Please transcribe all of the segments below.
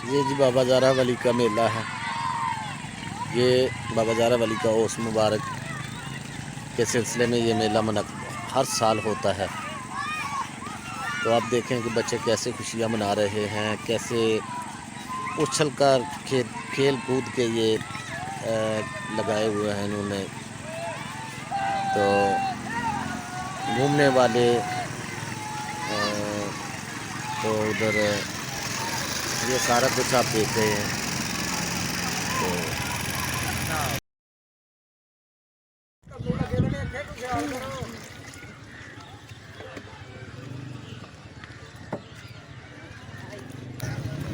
ये जी बाबा ज़ारा वली का मेला है। ये बाबा ज़ारा वली का उर्स मुबारक के सिलसिले में ये मेला हर साल होता है। तो आप देखें कि बच्चे कैसे खुशियाँ मना रहे हैं, कैसे उछल कर खेल कूद के ये लगाए हुए हैं इन्होंने। तो घूमने वाले तो उधर ये सारा कुछ आप देख रहे हैं।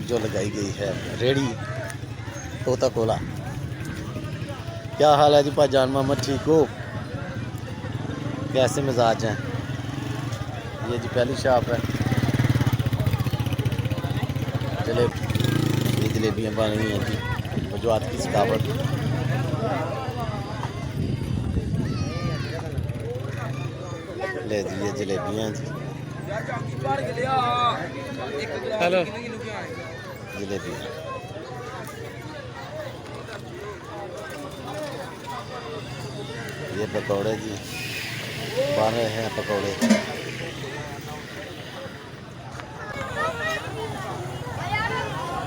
जो लगाई गई है रेडी तोता कोला। क्या हाल है जी भाईजान मोहम्मद, ठीक हो? कैसे मिजाज हैं? ये जी पहली शॉप है। चले ये जलेबियाँ बन रही हैं जी, वजूहत की सकावत। ले जी ये जलेबियाँ जी, हेलो जलेबी। ये पकौड़े जी बन रहे हैं पकौड़े।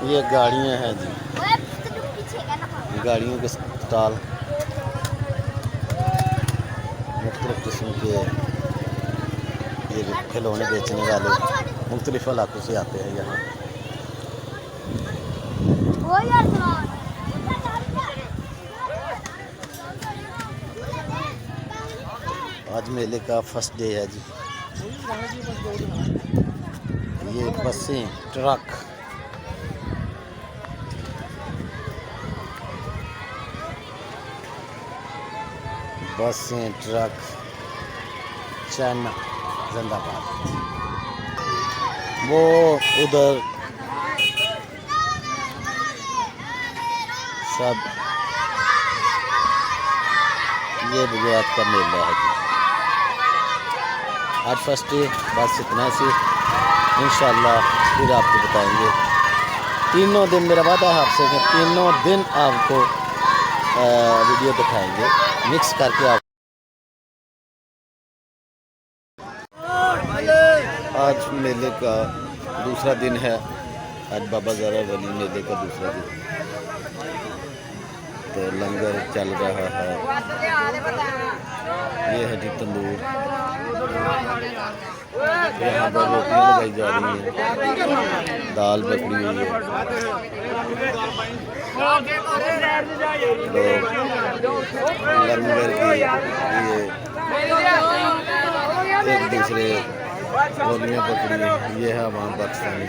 ये गाड़ियाँ हैं जी, गाड़ियों के स्टॉल मुख्तलिफ किस्म के ये खिलौने बेचने वाले मुख्तलिफ इलाकों से आते हैं यहाँ। आज मेले का फर्स्ट डे है जी। ये बसें, ट्रक, चाइना जिंदाबाद। वो उधर सब ये गुजरात का मेला है जी। आज फर्स्ट डे, बस इतना सी। इंशाल्लाह फिर आपको बताएंगे। तीनों दिन मेरा वादा है आपसे कि तीनों दिन आपको वीडियो दिखाएंगे मिक्स करके। आप आज मेले का दूसरा दिन है। आज बाबा ज़ारा वली मेले का दूसरा दिन। तो लंगर चल रहा है। ये है जी तंदूर, यहाँ पर रोटियाँ लगाई जा रही हैं, दाल पकड़ी हुई है। तो लंगर की ये एक दूसरे गोलियाँ पकड़ी हैं। ये है अवाम पाकिस्तानी।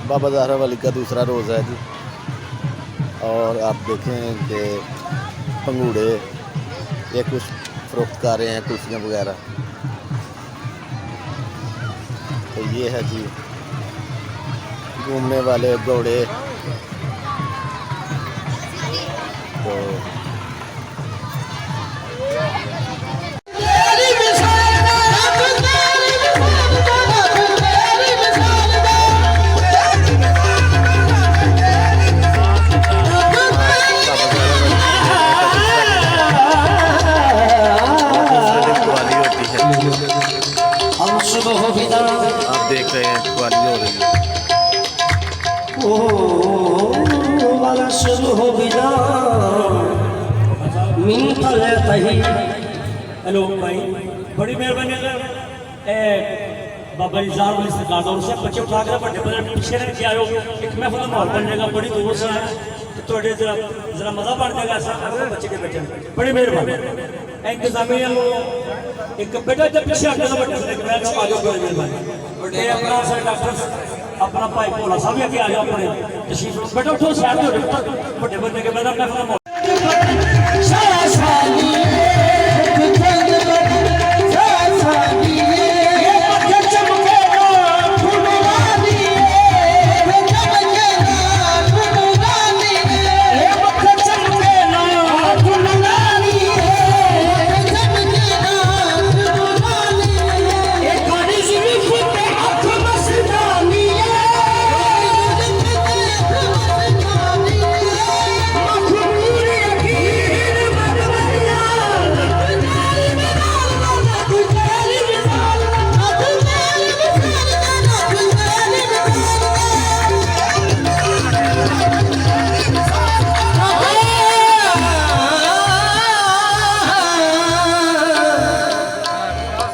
बाबा ज़ारा वली का दूसरा रोज़ है जी। और आप देखें कि पंगूड़े ये कुछ फरोख्त कर रहे हैं, कुर्सियाँ वगैरह। तो ये है जी घूमने वाले घोड़े। तो आप देख रहे हैं क्वाली हो रही है। हेलो भाई, बड़ी मेहरबानी। बाबा जी जार वाली सरकार और से बच्चे उठा कर बड़े बड़े पीछे रह के आयो एक महफिल माहौल बन जाएगा बड़ी दूर से आए तो थोड़े जरा मजा बन जाएगा ऐसा बच्चे के बच्चे बड़ी मेहरबानी इंतजामिया को एक बेटा जब पीछे हटने का बड़ा मैं तो आ जाओ बड़ी मेहरबानी और ये अपना सर डॉक्टर अपना भाई भोला साहब के आ जाओ अपने तशरीफ बेटा उठो साइड हो बड़े बड़े के बाद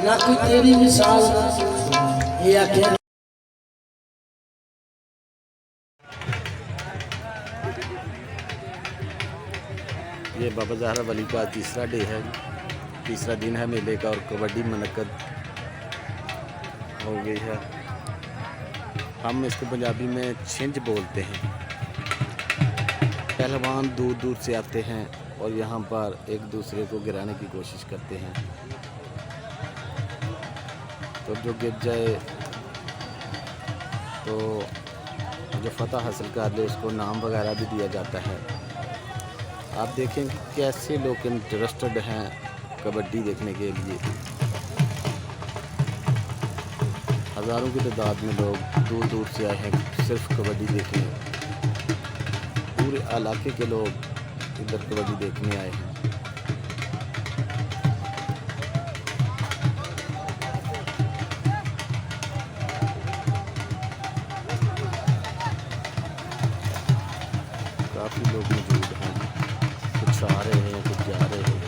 महफिल तेरी मिसाल ये आखिर ये बाबा ज़हरा वली का तीसरा डे है, तीसरा दिन है मेले का और कबड्डी मनक़द हो गई है। हम इसको पंजाबी में छिंज बोलते हैं। पहलवान दूर दूर से आते हैं और यहाँ पर एक दूसरे को गिराने की कोशिश करते हैं, तो जो गिर जाए तो जो फतह हासिल कर ले उसको नाम वगैरह भी दिया जाता है। आप देखें कि कैसे लोग इंटरेस्टेड हैं कबड्डी देखने के लिए। हज़ारों की तादाद में लोग दूर दूर से आए हैं सिर्फ कबड्डी देखने। पूरे इलाके के लोग इधर कबड्डी देखने आए हैं। काफ़ी लोग मौजूद हैं, कुछ आ रहे हैं कुछ जा रहे हैं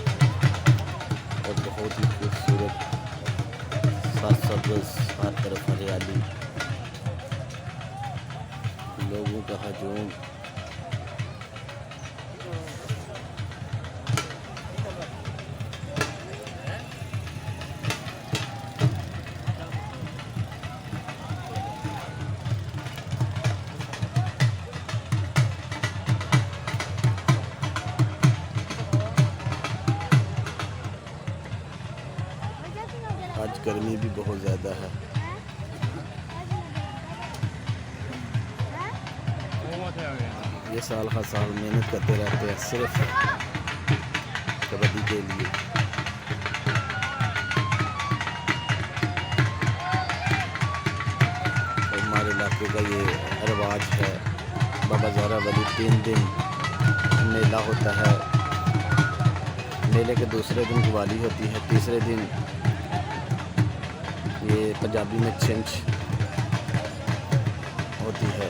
और बहुत ही खूबसूरत सब्ज़ हर तरफ हरियाली, लोगों का हजूम। आज गर्मी भी बहुत ज़्यादा है। ये साल हर साल मेहनत करते रहते हैं सिर्फ कबड्डी के लिए। हमारे इलाके का ये रिवाज है, बाबा ज़हरा वली 3 दिन मेला होता है। मेले के दूसरे दिन दिवाली होती है, तीसरे दिन ये पंजाबी में छिंज होती है।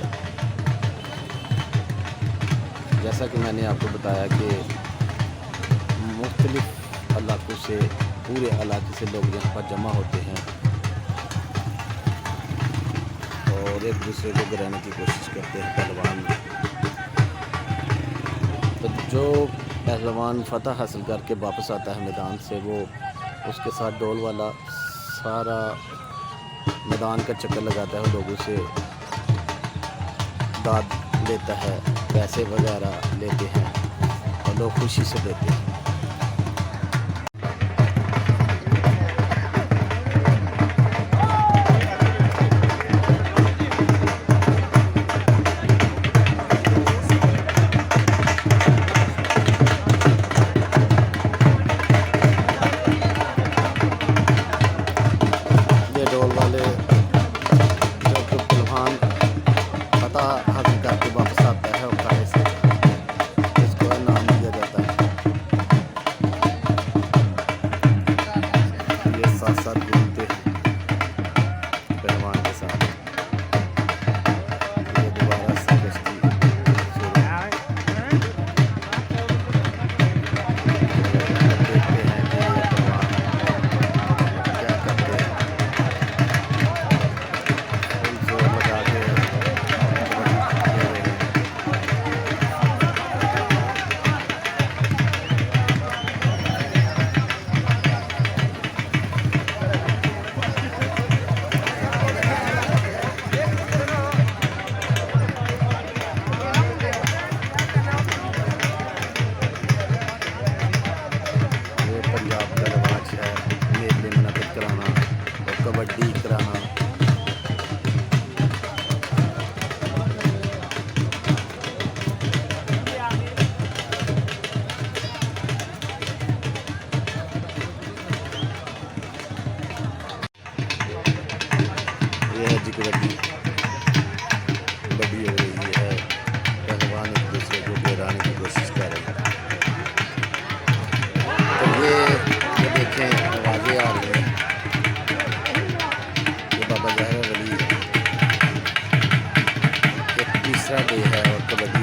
जैसा कि मैंने आपको बताया कि मुख्तलिफ इलाकों से, पूरे इलाके से लोग यहाँ पर जमा होते हैं और एक दूसरे को गिराने की कोशिश करते हैं पहलवान। तो जो पहलवान फतह हासिल करके वापस आता है मैदान से, वो उसके साथ डोल वाला सारा मैदान का चक्कर लगाता है, लोगों से दाद लेता है, पैसे वगैरह लेते हैं और लोग खुशी से देते हैं। ये डोल वाले जो पहलवान फतह हासिल करके वापस आता है उखाड़े से, इसको नाम दिया जाता है। ये साथ साथ घूमते हैं पहलवान के साथ। ये दोबारा से कश्ती देखते हैं कि ये पहलवान क्या करते हैं। कबड्डी हो रही है, पहलवान एक दूसरे को गिराने की कोशिश कर रहे हैं। तो ये देखें आवाज़ें आ रही हैं, ये बाबा ज़हरा वली एक तीसरा डे है और कबड्डी